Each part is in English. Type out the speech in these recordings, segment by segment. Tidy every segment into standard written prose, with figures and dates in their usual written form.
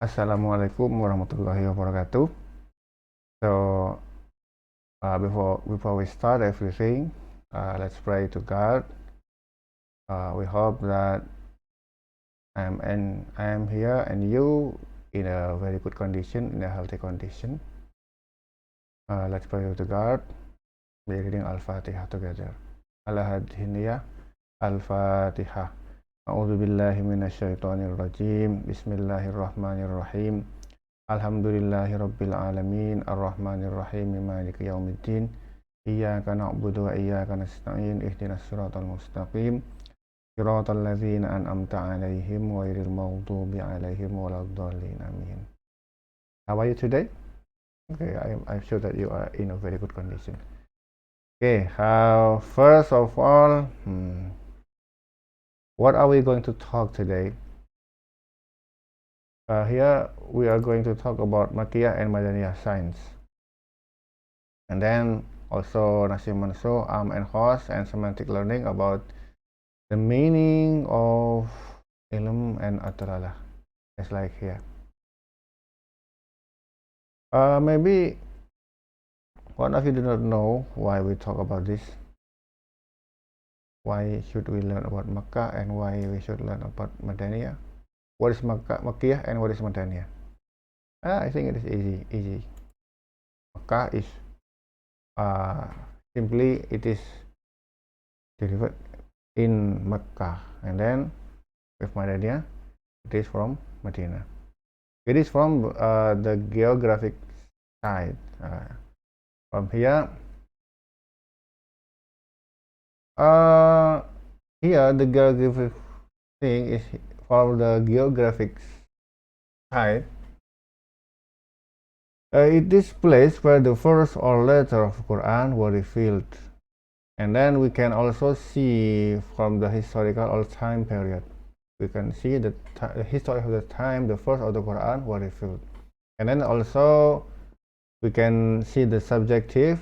Assalamualaikum warahmatullahi wabarakatuh. So, before we start everything, let's pray to God. We hope that I am here and you in a very good condition, in a healthy condition. Let's pray to God. We're reading Al-Fatihah together. Al-Hadhiniyah, Al-Fatihah. A'udzu billahi minasyaitonir rajim. Bismillahirrahmanirrahim. Alhamdulillahi rabbil alamin arrahmanir rahim maliki yaumiddin iyyaka na'budu wa iyyaka nasta'in ihdinas siratal mustaqim siratal ladzina an'amta 'alaihim ghairil maghdubi 'alaihim waladdallin amin. How are you today? Okay, I'm sure that you are in a very good condition. Okay, first of all, what are we going to talk today? Here we are going to talk about Makkiyah and Madaniyah science. And then also Nasim Manso, and Khos and semantic learning about the meaning of ilm and atalalah. It's like here. Maybe one of you do not know why we talk about this. Why should we learn about Makkah and why we should learn about Madaniyah? What is Makkiyah and what is Madaniyah? I think it is easy. Makkah is simply it is delivered in Mecca, and then with Madaniyah it is from Medina. It is from the geographic side. From here, the geographic thing is for the geographic side. It is place where the verse or letter of Quran were revealed, and then we can also see from the historical or time period. We can see the history of the time the verse of the Quran were revealed, and then also we can see the subjective,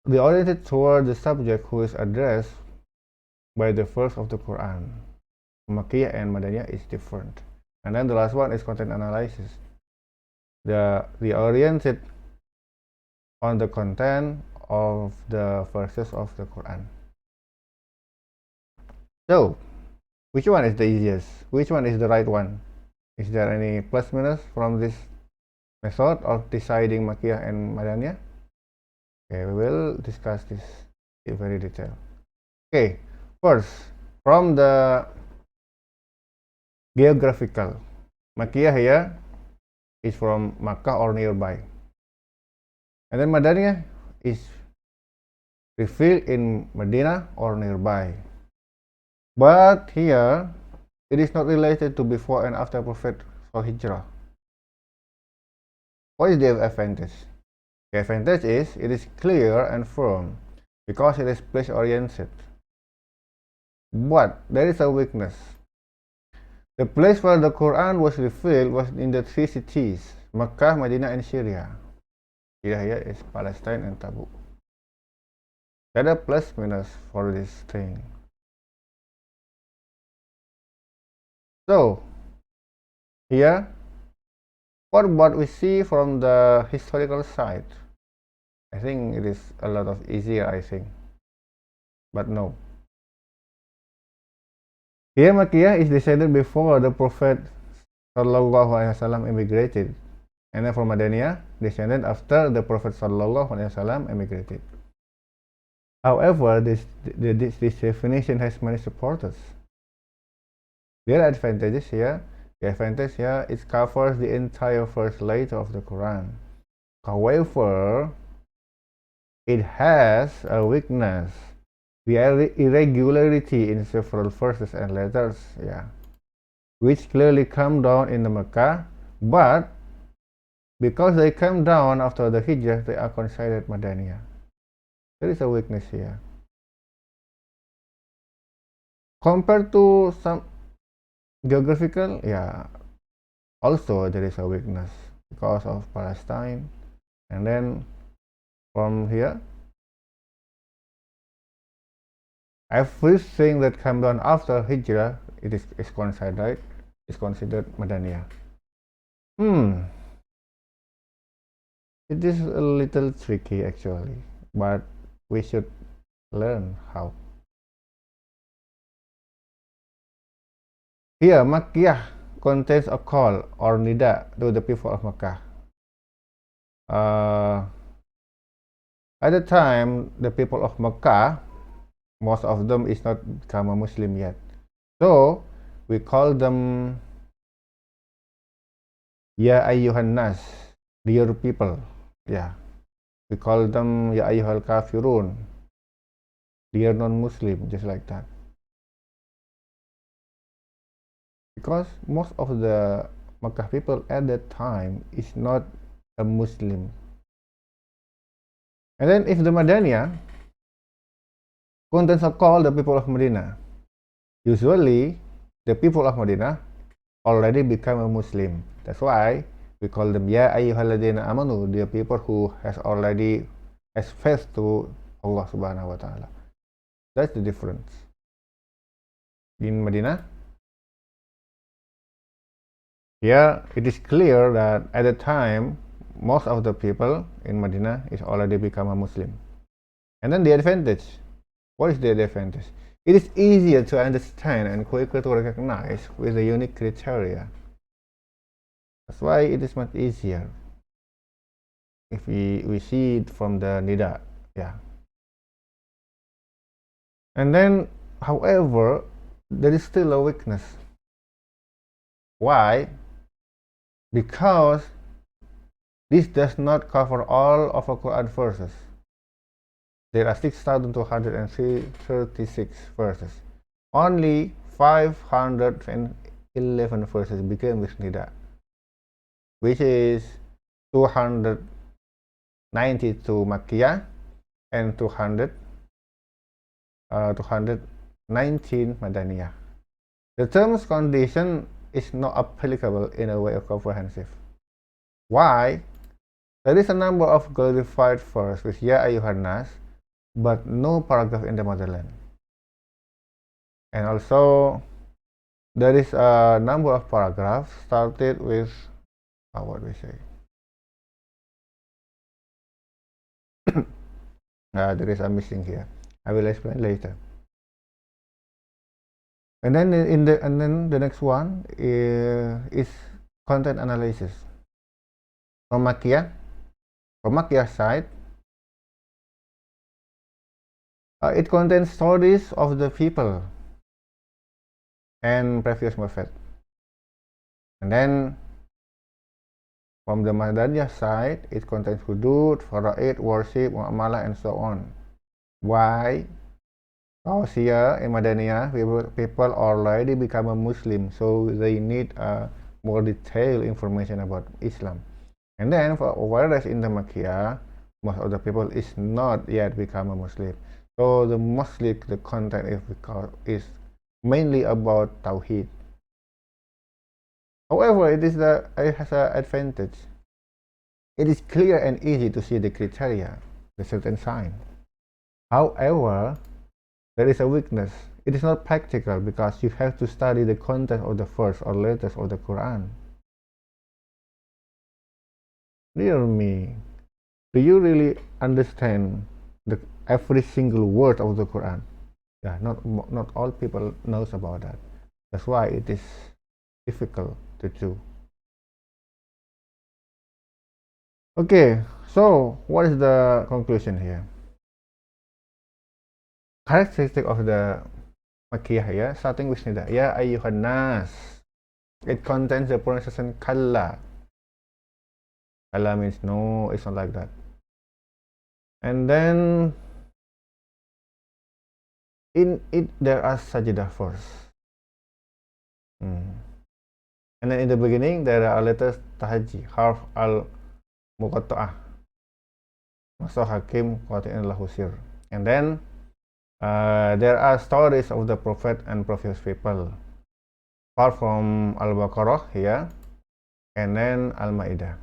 the oriented toward the subject who is addressed by the verse of the Quran. Makkiyah and Madaniyah is different. And then the last one is content analysis. The oriented on the content of the verses of the Quran. So, which one is the easiest? Which one is the right one? Is there any plus minus from this method of deciding Makkiyah and Madaniyah? Okay, we will discuss this in very detail. Okay, first, from the geographical, Makkiyah here is from Makkah or nearby. And then Madaniyah is revealed in Medina or nearby. But here, it is not related to before and after Prophet for Hijrah. What is the advantage? The advantage is it is clear and firm because it is place oriented. But there is a weakness. The place where the Quran was revealed was in the three cities, Makkah, Medina, and Syria. Syria here is Palestine and Tabuk. There are plus minus for this thing. So, here, what we see from the historical side, I think it is a lot of easier, I think. But no. Here Makkiyah is decided before the Prophet Sallallahu Alaihi Wasallam immigrated, and then from Madaniyah descended after the Prophet Sallallahu Alaihi Wasallam immigrated. However, this definition has many supporters. There are advantages here. The advantage here it covers the entire first letter of the Quran. However, it has a weakness. The irregularity in several verses and letters, which clearly come down in the Mecca, but because they come down after the Hijrah, they are considered Madaniyah. There is a weakness here. Compared to some geographical, also there is a weakness because of Palestine, and then from here, everything that comes down after Hijrah, it is considered is considered Madaniyah. It is a little tricky actually, but we should learn how. Here, Makkiyah contains a call or nida to the people of Makkah. At the time, the people of Makkah, most of them is not become a Muslim yet. So, we call them Ya ayyuhan nas, dear people. Yeah. We call them Ya ayyuhal kafirun, dear non-Muslim, just like that. Because most of the Makkah people at that time is not a Muslim. And then if the Madaniyah contains a call the people of Medina, usually the people of Medina already become a Muslim. That's why we call them Ya ayyuhalladzina amanu, the people who has faith to Allah Subhanahu wa Ta'ala. That's the difference. In Medina, here it is clear that at the time most of the people in Medina is already become a Muslim. And then the advantage. What is the advantage? It is easier to understand and quicker to recognize with the unique criteria. That's why it is much easier if we see it from the nida. Yeah. And then, however, there is still a weakness. Why? Because this does not cover all of the Quran verses. There are 6,236 verses. Only 511 verses begin with nida, which is 292 Makkiyah and 219 Madaniyah. The term's condition is not applicable in a way of comprehensive. Why? There is a number of glorified verses with Ya ayyuhan nas, but no paragraph in the motherland. And also, there is a number of paragraphs started with, what we say? There is a missing here. I will explain later. And then the next one is content analysis. From Makkiyah side, it contains stories of the people and previous prophet. And then from the Madaniyah side, it contains hudud, faraid, worship, muamalah, and so on. Why? Because here in Madaniyah, people already become a Muslim, so they need more detailed information about Islam. And then, whereas in the Makkiyah, most of the people is not yet become a Muslim. So mostly the content is mainly about Tawheed. However, it has an advantage. It is clear and easy to see the criteria, the certain sign. However, there is a weakness. It is not practical because you have to study the content of the verse or letters of the Quran. Dear me, do you really understand every single word of the Quran? Yeah, not all people knows about that. That's why it is difficult to do. Okay, so what is the conclusion here? Characteristic of the Makkiyah here, starting with nida, Ya ayyuhan nas. It contains the pronunciation kalla. Kalla means no, it's not like that. And then in it there are sajdah verse. And then in the beginning there are letters tahajji, harf al muqatta'ah. Masa hakim qatiin lahu sir. And then there are stories of the prophet and previous people. Apart from Al-Baqarah here, and then Al-Ma'idah.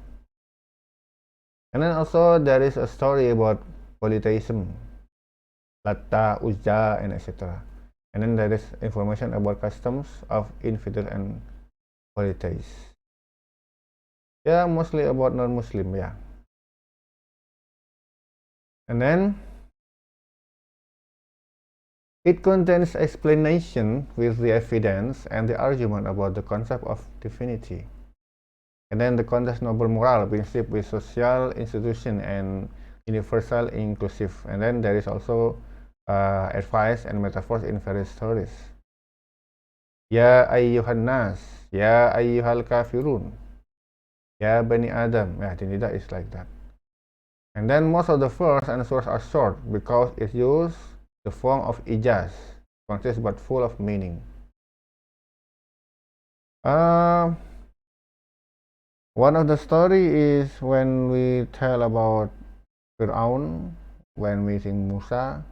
And then also there is a story about polytheism, Latta, Uzza, and etc. And then there is information about customs of infidel and holidays. Yeah, mostly about non-Muslim, yeah. And then it contains explanation with the evidence and the argument about the concept of divinity. And then the context noble moral principle with social institution and universal inclusive. And then there is also advice and metaphors in various stories. Ya ayyuhan nas, ya ayyuhal kafirun, ya bani Adam. Yeah, the nida is like that. And then most of the verse and surahs are short because it uses the form of ijaz, consist but full of meaning. One of the story is when we tell about Fir'aun, when we sing Musa.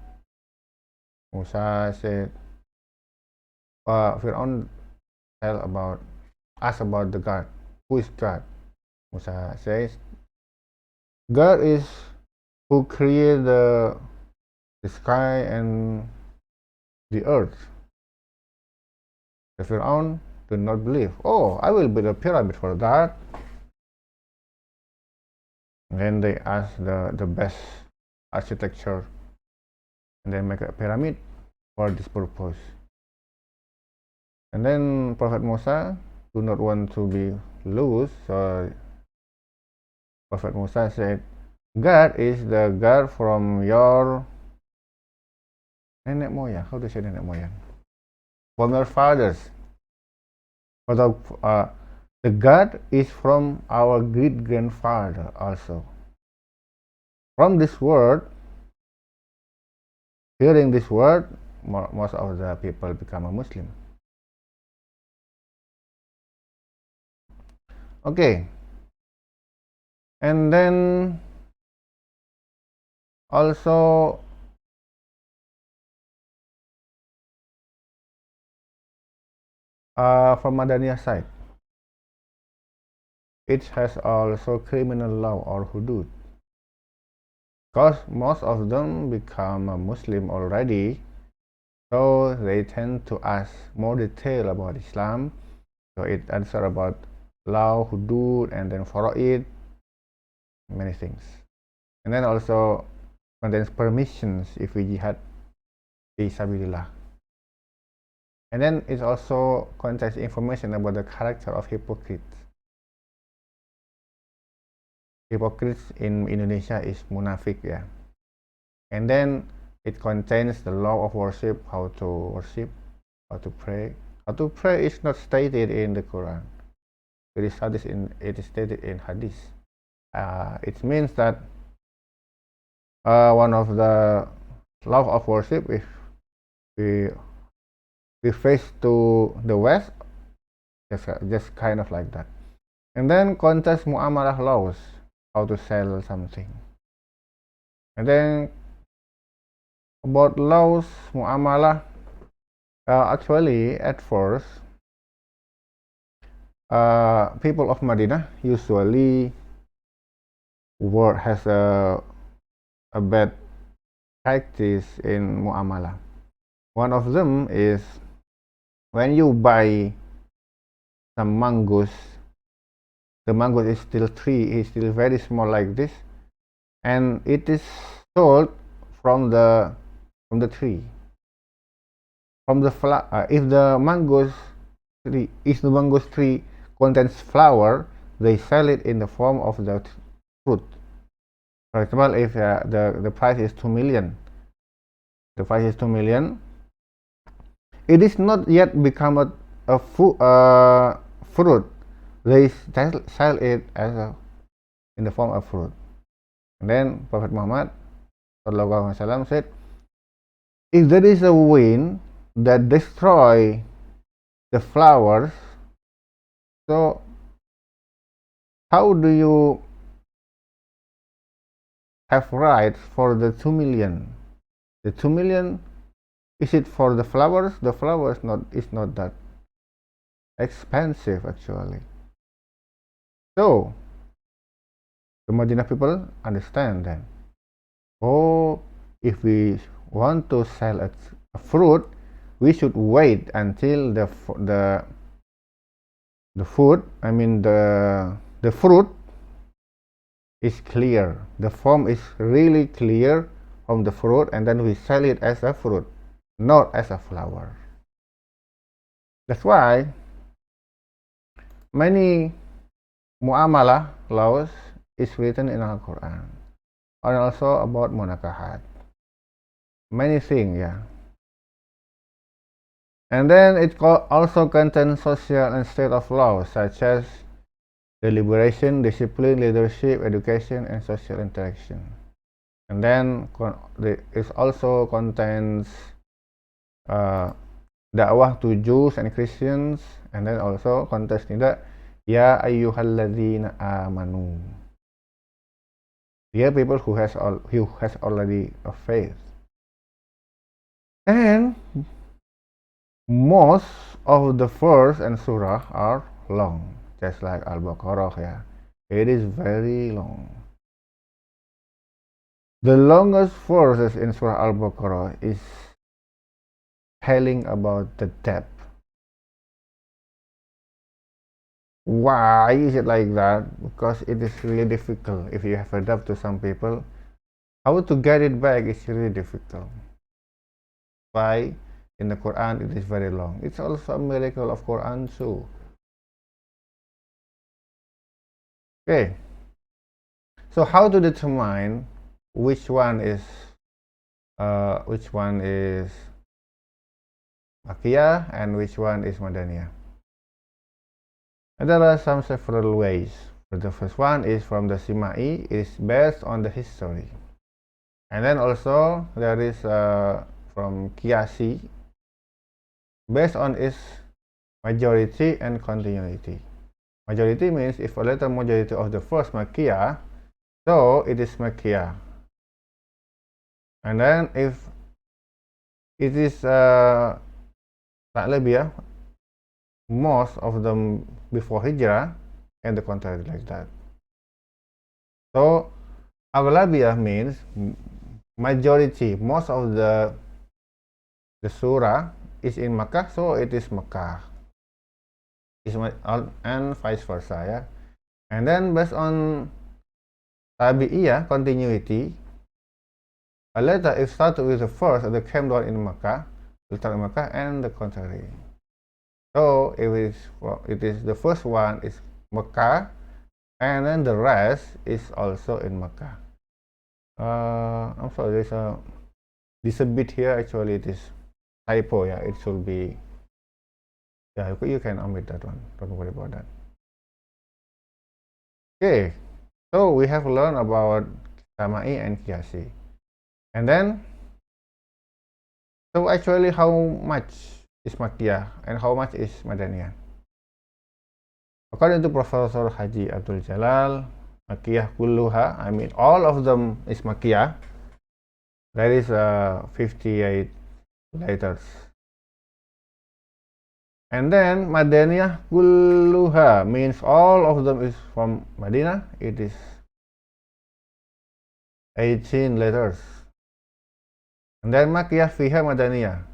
Musa said, Fir'aun asked about the God. Who is God? Musa says, God is who created the sky and the earth. The Fir'aun did not believe. Oh, I will build a pyramid for that. And then they ask the best architecture and then make a pyramid for this purpose. And then Prophet Musa do not want to be loose, so Prophet Musa said, God is the God from your nenek moyang. How do you say nenek moyang? From your fathers. The God is from our great grandfather also. From this word, hearing this word, most of the people become a Muslim. Okay. And then also from Madaniyah side, it has also criminal law or hudud. Because most of them become a Muslim already, so they tend to ask more detail about Islam. So it answer about law, hudud, and then faraid, many things. And then also contains permissions if we jihad fi sabilillah. And then it also contains information about the character of hypocrites. Hypocrites in Indonesia is munafik, yeah. And then it contains the law of worship, how to worship, how to pray. How to pray is not stated in the Quran. It is stated in Hadith. It means that one of the law of worship, if we face to the west, just kind of like that. And then contains muamalah laws, how to sell something. And then about laws muamalah, actually at first people of Madinah usually has a bad practice in muamalah. One of them is when you buy some mangoes, the mango is still still very small like this, and it is sold from the tree, from the if the mangoes tree contains flower, they sell it in the form of the fruit. For example, if the price is 2 million, it is not yet become a fruit. They sell it as in the form of fruit. And then Prophet Muhammad SAW said, if there is a wind that destroy the flowers, so how do you have rights for the 2 million? The 2 million, is it for the flowers? The flowers is not that expensive actually. So the Madinah people understand that. Oh, if we want to sell a fruit, we should wait until the the food, I mean the fruit is clear. The form is really clear from the fruit, and then we sell it as a fruit, not as a flower. That's why many muamalah laws is written in Al-Quran, and also about munakahat. Many things, yeah. And then it also contains social and state of laws such as deliberation, discipline, leadership, education, and social interaction. And then it also contains dakwah to Jews and Christians, and then also contains tidak ya ayyuhalladzina amanu. Dear people who has already a faith. And most of the verse and surah are long, just like Al-Baqarah, yeah. It is very long. The longest verses in Surah Al-Baqarah is telling about the depth. Why is it like that? Because it is really difficult. If you have a doubt to some people, how to get it back is really difficult. Why? In the Quran it is very long. It's also a miracle of Quran too. Okay. So how to determine which one is Makkiyah and which one is Madaniyah? And there are several ways. The first one is from the Simai. It is based on the history. And then also there is from Qiyasi, based on its majority and continuity. Majority means if a letter majority of the first Makkiyah, so it is Makkiyah. And then if it is Ta'labiyah, most of them before Hijrah, and the contrary like that. So Aghlabiyah means majority, most of the surah is in Makkah, so it is Makkah. And vice versa, yeah. And then based on Tabi'iyah, continuity, a letter if started with the first that came down in Makkah, will start in Makkah, and the contrary. So if it is the first one is Makkah, and then the rest is also in Makkah. I'm sorry, there's a bit here. Actually, it is typo. Yeah, it should be. Yeah, you can omit that one. Don't worry about that. Okay, so we have learned about Samai and Qiyasi, and then so actually how much is Makkiyah and how much is Madaniyah? According to Professor Haji Abdul Jalal, Makkiyah kulluha, I mean all of them is Makkiyah. That is 58 letters. And then Madaniyah kulluha means all of them is from Madinah. It is 18 letters. And then Makkiyah fiha Madaniyah.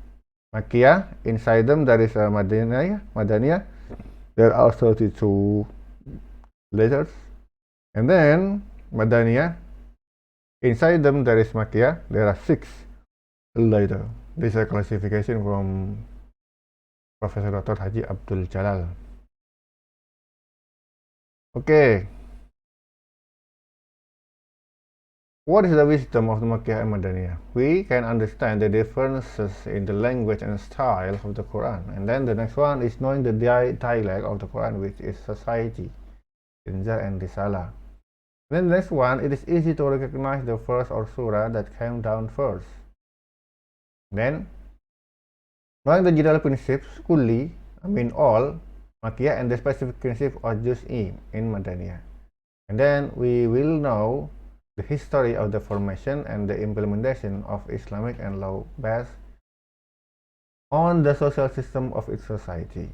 Makkiyah, inside them there is a Madaniyah. There are 32 letters. And then Madaniyah, inside them there is Makkiyah. There are 6 letters. This is a classification from Professor Dr. Haji Abdul Jalal. Okay. What is the wisdom of the Makkiyah and Madaniyah? We can understand the differences in the language and style of the Quran. And then the next one is knowing the dialect of the Quran, which is society, Injil and Risalah. Then the next one, it is easy to recognize the verse or surah that came down first. Then, knowing the general principles, kulli, I mean all, Makkiyah, and the specific principle or juz'i in Madaniyah. And then we will know the history of the formation and the implementation of Islamic and law based on the social system of its society.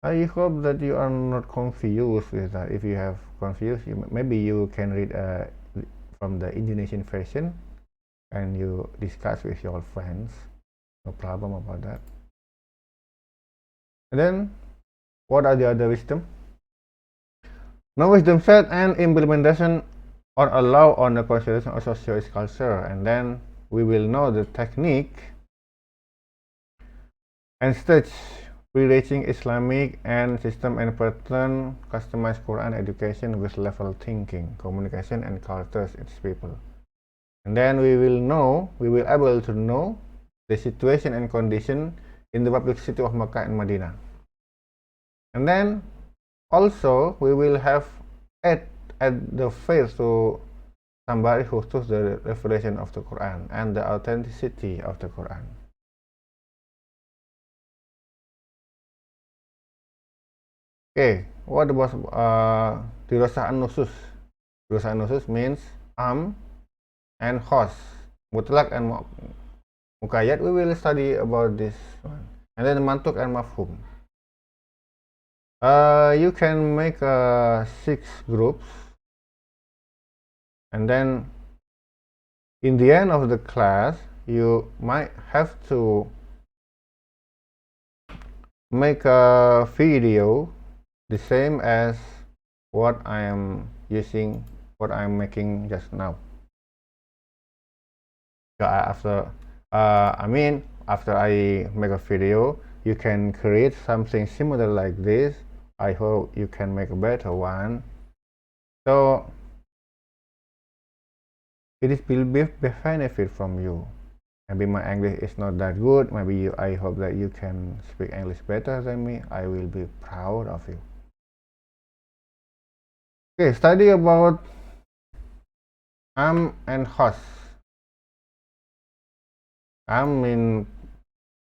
I hope that you are not confused with that. If you have confused, maybe you can read from the Indonesian version and you discuss with your friends. No problem about that. And then, what are the other wisdom? No wisdom set and implementation or allow on the consideration of socio culture, and then we will know the technique and stage pre-reaching Islamic and system and pattern customized Quran education with level thinking, communication and cultures its people. And then we will able to know the situation and condition in the public city of Makkah and Medina. And then also we will have add the faith to somebody who took the revelation of the Quran and the authenticity of the Quran. Okay, what about dirasah an-nusus? Dirasah an-nusus means and khos, mutlak and muqayyad. We will study about this one. And then mantuk and mafhum. You can make 6 groups, and then in the end of the class you might have to make a video the same as what I am making just now. So after I make a video, you can create something similar like this. I hope you can make a better one. So it will be benefit from you. Maybe my English is not that good. Maybe I hope that you can speak English better than me. I will be proud of you. Okay, study about and khos. Means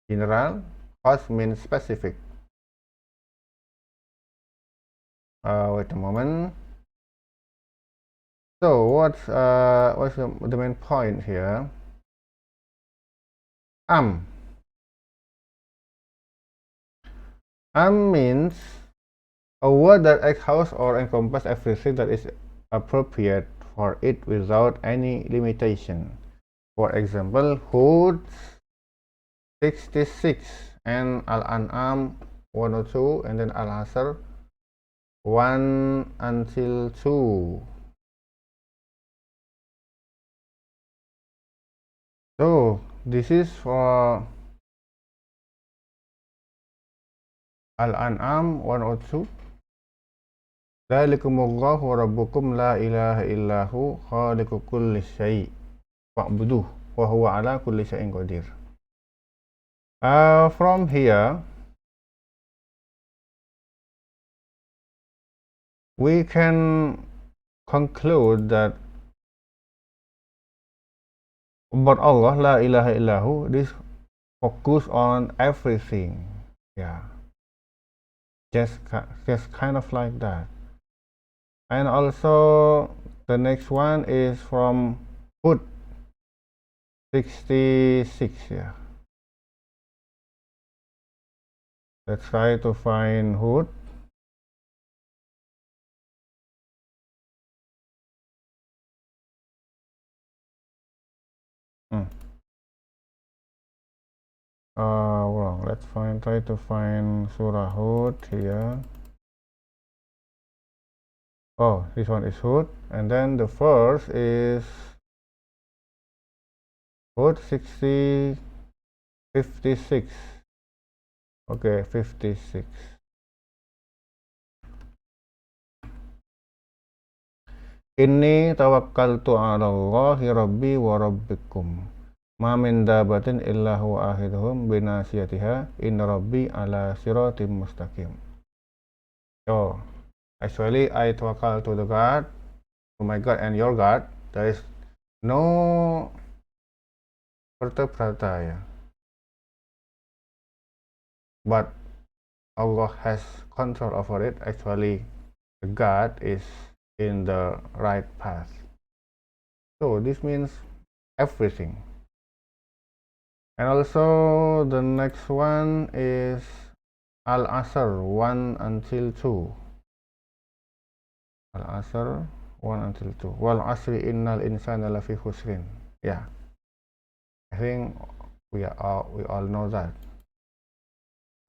general, khos means specific. Wait a moment. So what's the main point here? Means a word that echoes or encompasses everything that is appropriate for it without any limitation. For example, Hud 66 and Al-An'am 102, and then Al-Asr 1 until 2. So this is for Al-An'am 102. Dzalikumullahu rabbukum la ilaha illahu khaliqu kulli syai' fa'buduh wa huwa ala kulli syai'in qadir. From here we can conclude that about Allah la ilaha illahu, this focus on everything. Yeah, just kind of like that. And also the next one is from Hud 66. Yeah, let's try to find Hud. Well, let's try to find Surah Hud here. Oh, this one is Hud, and then the first is Hud 56. Okay, 56. Inni tawakkaltu 'ala Allahi rabbi wa rabbikum. Ma min dabatin illa huwa akhidhuhum binasiyatiha. Inna rabbi ala siratim mustaqim. So, actually I tawakkal to the God, to my God and your God. There is no vertebrata, but Allah has control over it. Actually, God is in the right path. So this means everything. And also the next one is Al-Asr 1 until 2. Al-Asr 1 until 2. Wal asri innal insana lafi khusrin. Yeah, I think we all know that.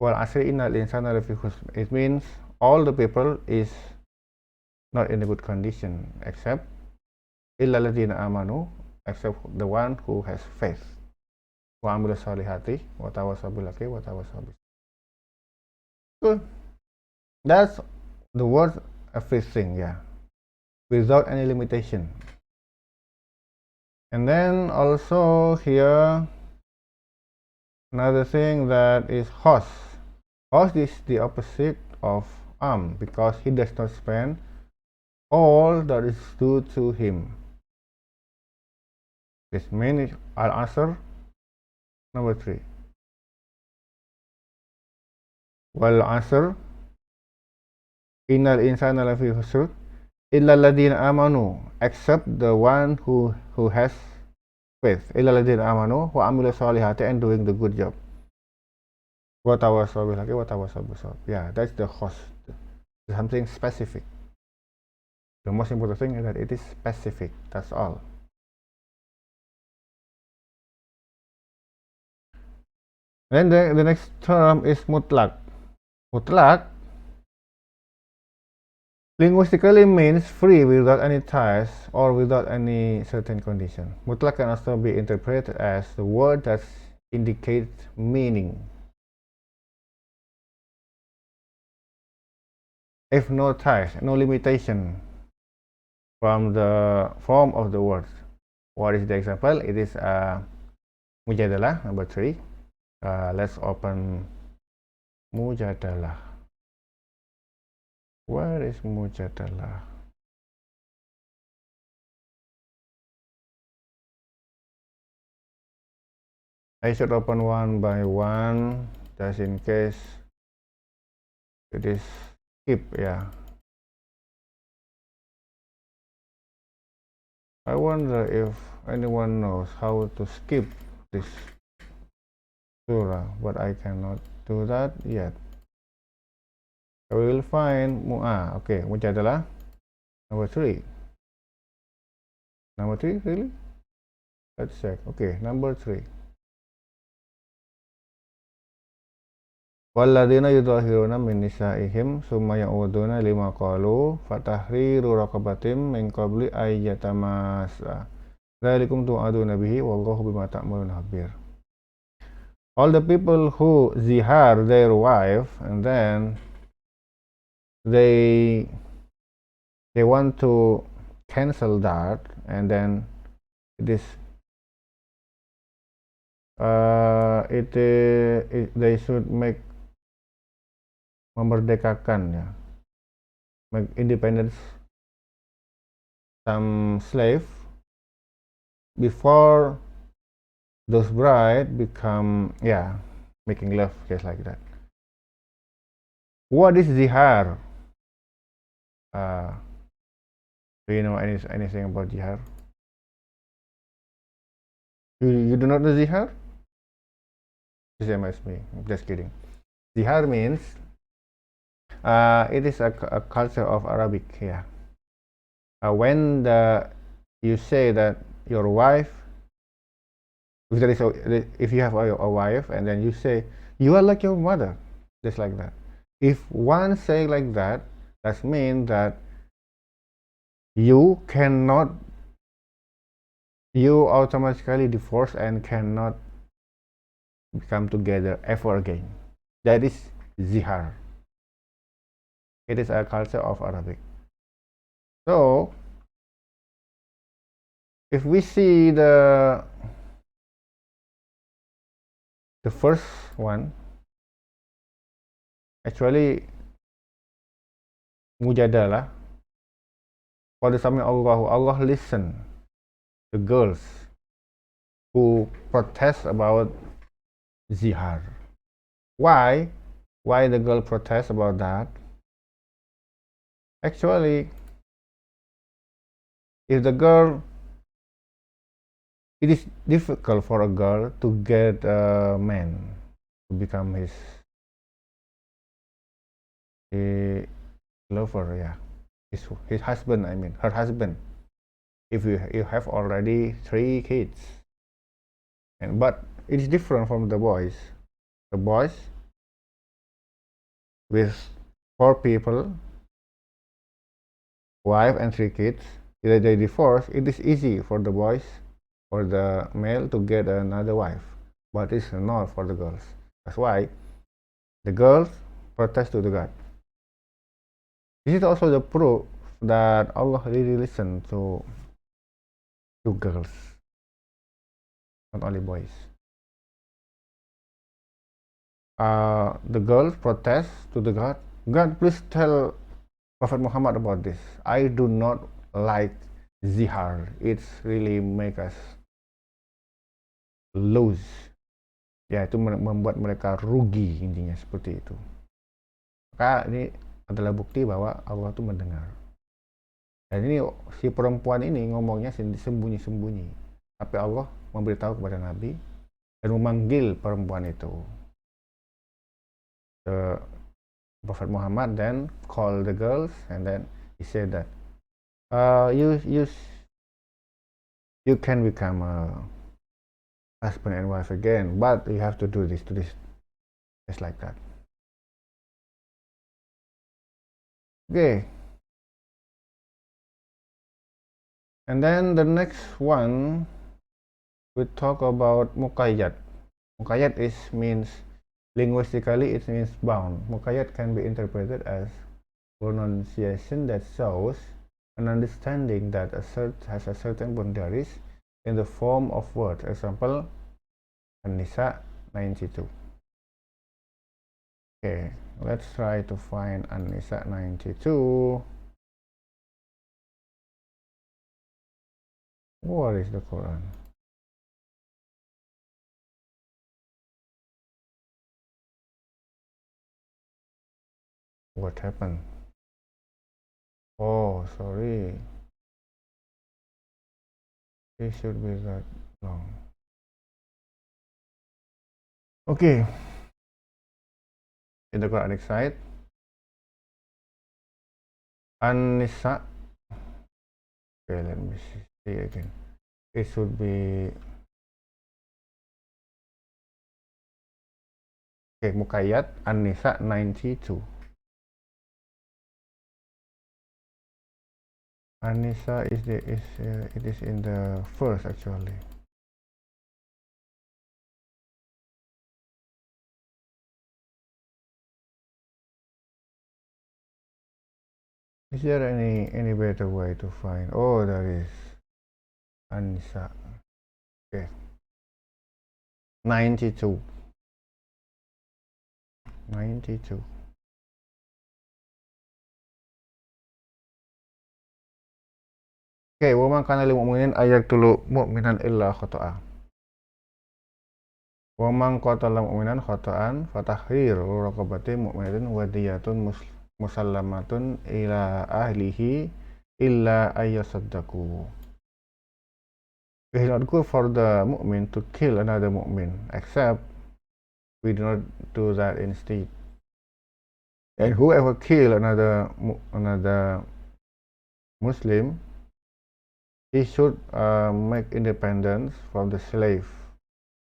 Wal asri innal insana lafi khusr. It means all the people is not in a good condition except illa alladziina amanu, except the one who has faith. Wa amilu salihati wa tawassaw bil haqqi wa tawassaw bis. So that's the word everything, yeah, without any limitation. And then also here another thing that is hos. Hos is the opposite of because he does not spend all that is due to him. This means I'll answer number 3. Well, answer innal insana lafi khusr illa alladziina amanu, except the one who has faith. Illa alladziina amanu wa amilu salihati, and doing the good job. Wa tawassaw bil haqqi wa tawassaw bis sabr. Yeah, that's the host. Something specific. The most important thing is that it is specific. That's all. Then the next term is mutlak. Mutlak linguistically means free without any ties or without any certain condition. Mutlak can also be interpreted as the word that indicates meaning. If no ties, no limitation from the form of the words. What is the example? It is mujadalah, number 3. Let's open mujadalah. Where is mujadalah? I should open one by one just in case it is skip, yeah. I wonder if anyone knows how to skip this surah, but I cannot do that yet. I will find okay, mujadalah number 3. Number 3, really? Let's check. Okay, number 3. Walladzina yudhahiruna min nisa'ihim summa ya'uduna lima qalu fatahriru raqabatim min qabli ayyatamassa. Dzalikum tu'aduna bihi wallahu bima ta'maluna khabir. All the people who zihar their wife and then they want to cancel that, and then it is they should make memerdekakan, ya, make independence some slave before those bride become, yeah, making love, just like that. What is zihar? Do you know anything about zihar? You do not know zihar? Same as me. Just kidding. Zihar means it is a culture of Arabic. Yeah. When you say that your wife, if you have a wife, and then you say you are like your mother, just like that. If one say like that, that means that you automatically divorce and cannot become together ever again. That is zihar. It is a culture of Arabic. So if we see the first one, actually mujadalah, for the sami Allah listen the girls who protest about zihar. Why the girl protest about that? Actually, if the girl, it is difficult for a girl to get a man to become his lover, yeah, his husband, I mean her husband, if you have already 3 kids. But it is different from the boys. The boys, with 4 people, wife and 3 kids, either they divorce, it is easy for the boys or the male to get another wife, but it's not for the girls. That's why the girls protest to the God. This is also the proof that Allah really listen to girls, not only boys. The girls protest to the God. God, please tell Prophet Muhammad about this. I do not like zihar. It's really make us lose. Ya, itu membuat mereka rugi, intinya seperti itu. Maka ini adalah bukti bahwa Allah itu mendengar. Dan ini si perempuan ini ngomongnya sembunyi-sembunyi. Tapi Allah memberitahu kepada Nabi dan memanggil perempuan itu. The Prophet Muhammad then called the girls and then he said that you can become a husband and wife again, but you have to do this, just like that. Okay. And then the next one, we talk about muqayyad. Muqayyad means linguistically it means bound. Muqayyad can be interpreted as pronunciation that shows an understanding that has a certain boundaries in the form of words. Example, An-Nisa 92. Okay, let's try to find An-Nisa 92. What is the Quran? What happened? Oh, sorry. It should be that long. Okay. In the Quranic side, An-Nisa. Okay, let me see again. It should be okay. Muqayyad An-Nisa 92. An-Nisa it is in the first actually. Is there any better way to find? Oh, there is An-Nisa. Okay. 92. 92. Okay, wa ma kana lil mu'minin ayaktulu mu'minan illa khata'a. Wa man qatala mu'minan khata'an fatahriru raqabatin mu'minatin wa diyatun musallamatun ila ahlihi illa ayyasaddaqu. It is not good for the mu'min to kill another mu'min, except we do not do that instead. And whoever kill another Muslim, he should make independence from the slave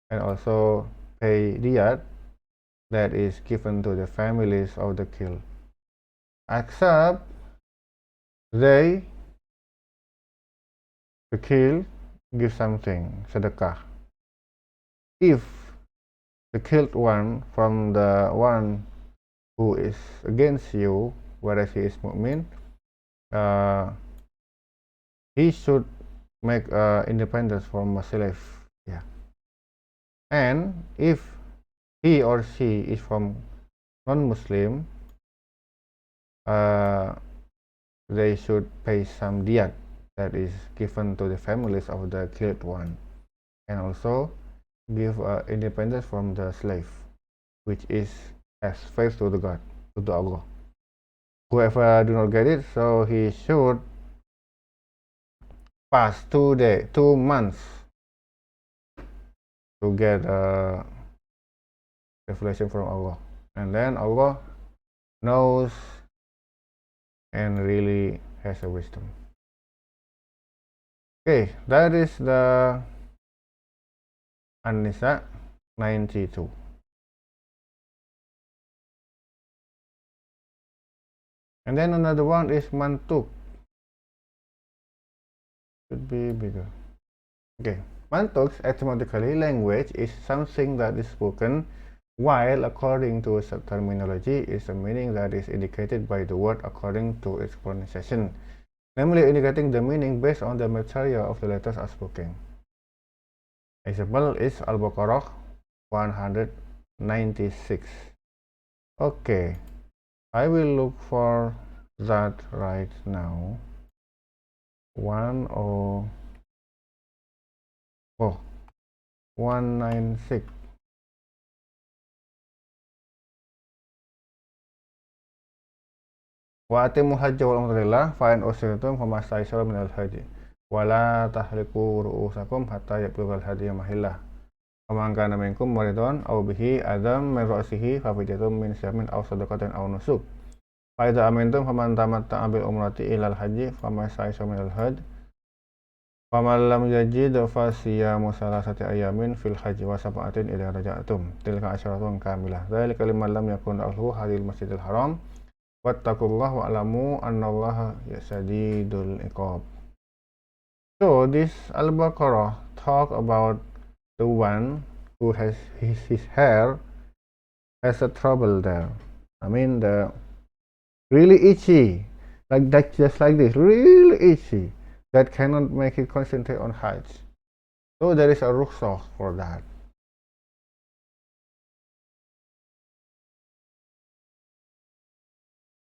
and also pay diyat that is given to the families of the killed, except the killed give something, sedekah. If the killed one from the one who is against you, whereas he is mu'min, he should make independence from a slave. Yeah. And if he or she is from non-Muslim, they should pay some diyat that is given to the families of the killed one, and also give independence from the slave, which is as faith to the God, to the Allah. Whoever do not get it, so he should pass 2 months to get revelation from Allah, and then Allah knows and really has a wisdom. Okay, that is the An-Nisa 92. And then another one is mantuk. Should be bigger. Okay. Mantuk, etymologically, language is something that is spoken, while according to terminology is a meaning that is indicated by the word according to its pronunciation, namely indicating the meaning based on the material of the letters are spoken. Example is Al-Baqarah 196. Okay, I will look for that right now. 196. Wa atimul hajja wal umrata fa in usritum famastaysara minal hadi wala tahliqu ru'usakum hatta yablugha al-hadiyu mahillah. Faman kana minkum maridun aw bihi adam min ra'sihi fa fidyatun min syamin aw sadaqatin aw nusuk. Fa idza amintum faman tamatta'a bil umrati ilal haji famastaysara minal hadi faman lam yajid fa siyamu salasati ayamin fil haji wa sab'atin idza raja'tum tilka asyaratun kamilah. Dzalika liman lam yakun ahluhu hadil masjidil haram. Wattaqullaha wa'lamu annallaha syadidul iqab. So this Al-Baqarah talk about the one who has his hair has a trouble there. I mean the really itchy, like that, just like this, really itchy, that cannot make it concentrate on Hajj. So there is a rukhsah for that.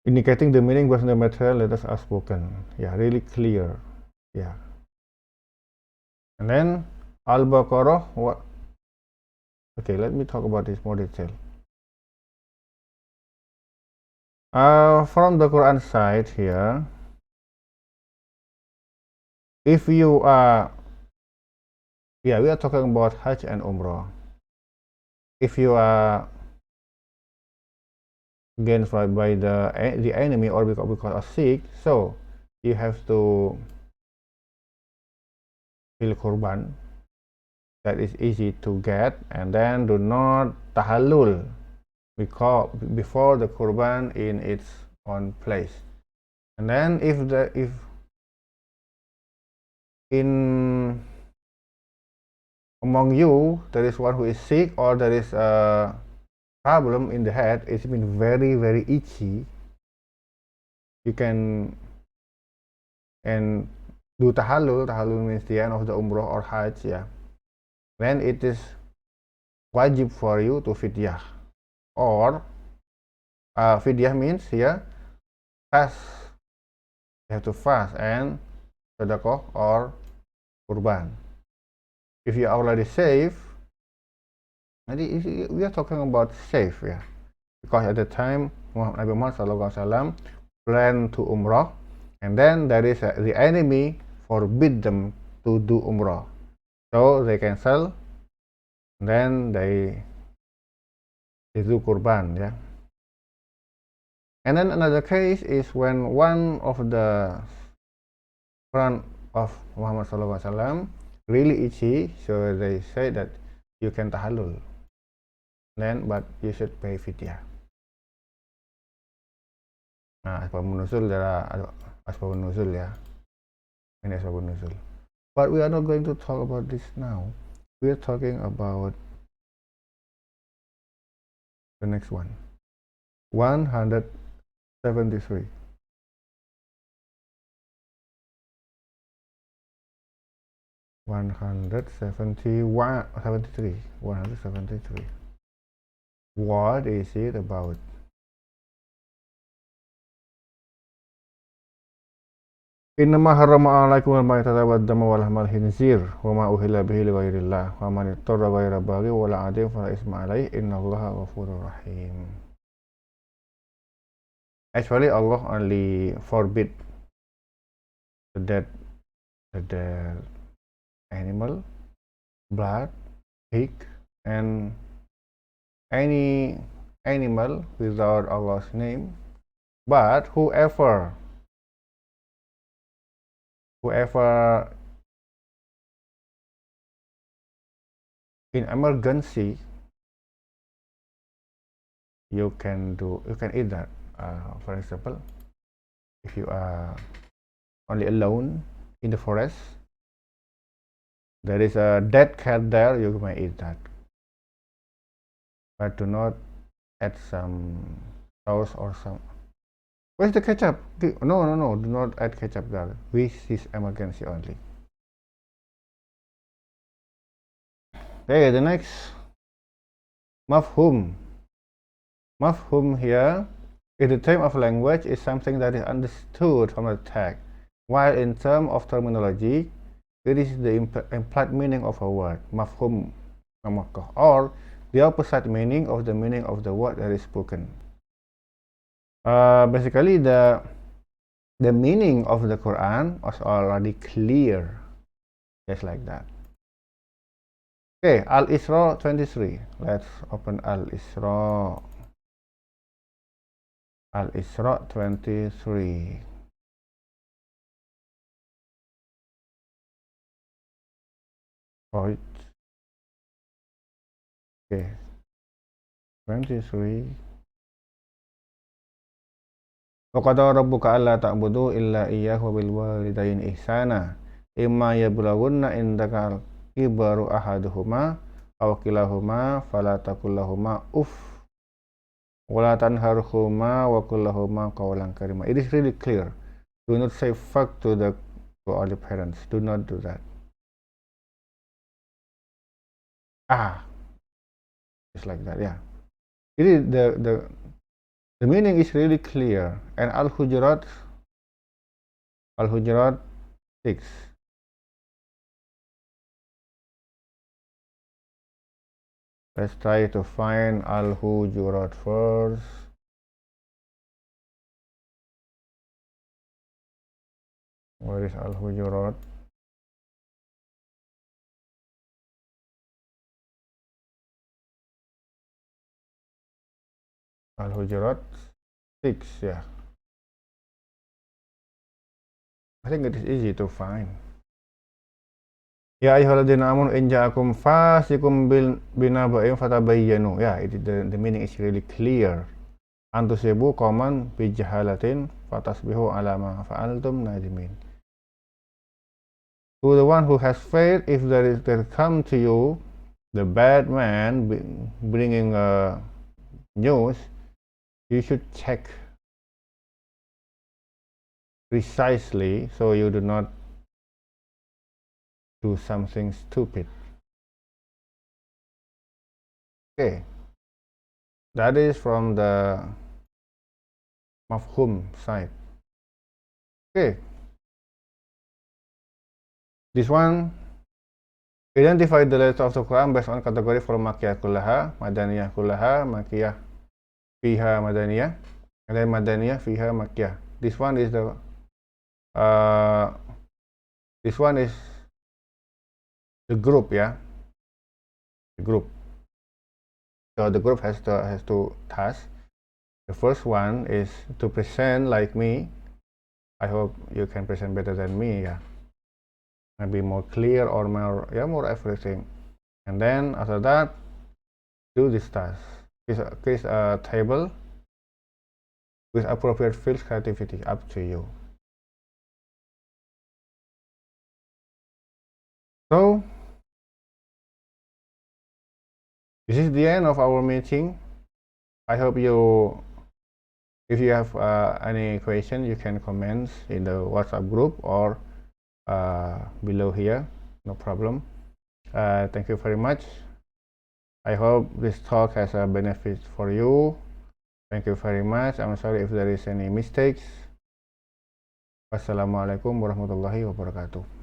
Indicating the meaning based on the material letters are spoken. Yeah, really clear. Yeah. And then Al-Baqarah, what? Okay, let me talk about this more detail. From the Quran side here, if you are, we are talking about Hajj and Umrah. If you are against by the enemy or because of sick, so you have to kill kurban. That is easy to get, and then do not tahallul because before the kurban in its own place. And then if in among you there is one who is sick or there is a problem in the head, it's been very very itchy, you can and do tahallul. Tahallul means the end of the umrah or hajj, yeah. Then it is wajib for you to fidyah, or fidyah means here fast. You have to fast and sedekah or kurban. If you are already safe, we are talking about safe, yeah, because at the time Nabi Muhammad SAW planned to umrah, and then there is the enemy forbid them to do umrah, so they cancel, then they do kurban, yeah. And then another case is when one of the front of Muhammad SAW really itchy, so they say that you can tahallul, then but you should pay fidyah. Nah, asbabun nuzul, there are asbabun nuzul, ya. Ini asbabun nuzul. But we are not going to talk about this now. We are talking about the next one. 173. What is it about? Innama harrama alaikum al-maytata wad-dama wa lahmal khinzir wa ma uhilla bihi li ghairillah wa man ittara ghaira baghi wa la adin fala isma alaihi innallaha ghafurur rahim. Actually, Allah only forbid the dead animal, blood, pig, and any animal without Allah's name. But whoever in emergency, you can eat that. For example, If you are only alone in the forest, there is a dead cat there, you may eat that. But do not add some sauce or some. Where's the ketchup? No. Do not add ketchup there. This is emergency only. Okay, the next mafhum. Mafhum here, in the term of language, is something that is understood from the text, while in terms of terminology, it is the implied meaning of a word, mafhum, or the opposite meaning of the meaning of the word that is spoken. Basically, the meaning of the Quran was already clear, just like that. Okay, Al-Isra 23. Let's open Al-Isra. Al-Isra 23. Right. Okay. 23. Waqada rabbuka alla ta'budu illa iyyahu bil walidayni ihsana. Imma yablughanna indaka kibaru ahaduhuma aw kilahuma fala taqul lahumā uff wala tanharhuma wa qul lahumā qawlan karima. It is really clear. Do not say fuck to all the parents. Do not do that. Just like that, yeah. It is the meaning is really clear. And Al-Hujurat 6. Let's try to find Al-Hujurat first. Where is Al-Hujurat? Al-Hujurat 6, yeah. I think it is easy to find. Ya ayyuhalladzina amanu in ja'akum fasiqun binaba'in fatabayyanu. Yeah, the meaning is really clear. Antusibu qauman bijahalatin fatasbihu ala ma fa'altum nadimin. To the one who has faith, if there come to you the bad man bringing news, you should check precisely so you do not do something stupid. Okay, that is from the mafhum side. Okay, this one identify the letters of the Quran based on category from Makkiyah kullaha, Madaniyah kullaha, Makkiyah fiha Madaniyah, and then Madaniyah fiha Makkiyah. This one is the group, yeah, the group. So the group has two tasks. The first one is to present like me. I hope you can present better than me, yeah. Maybe more clear or more everything. And then after that, do this task. Create a table with appropriate fields, creativity, up to you. So this is the end of our meeting. I hope if you have any question, you can comment in the WhatsApp group or below here, no problem. Thank you very much. I hope this talk has a benefit for you. Thank you very much. I'm sorry if there is any mistakes. Wassalamualaikum warahmatullahi wabarakatuh.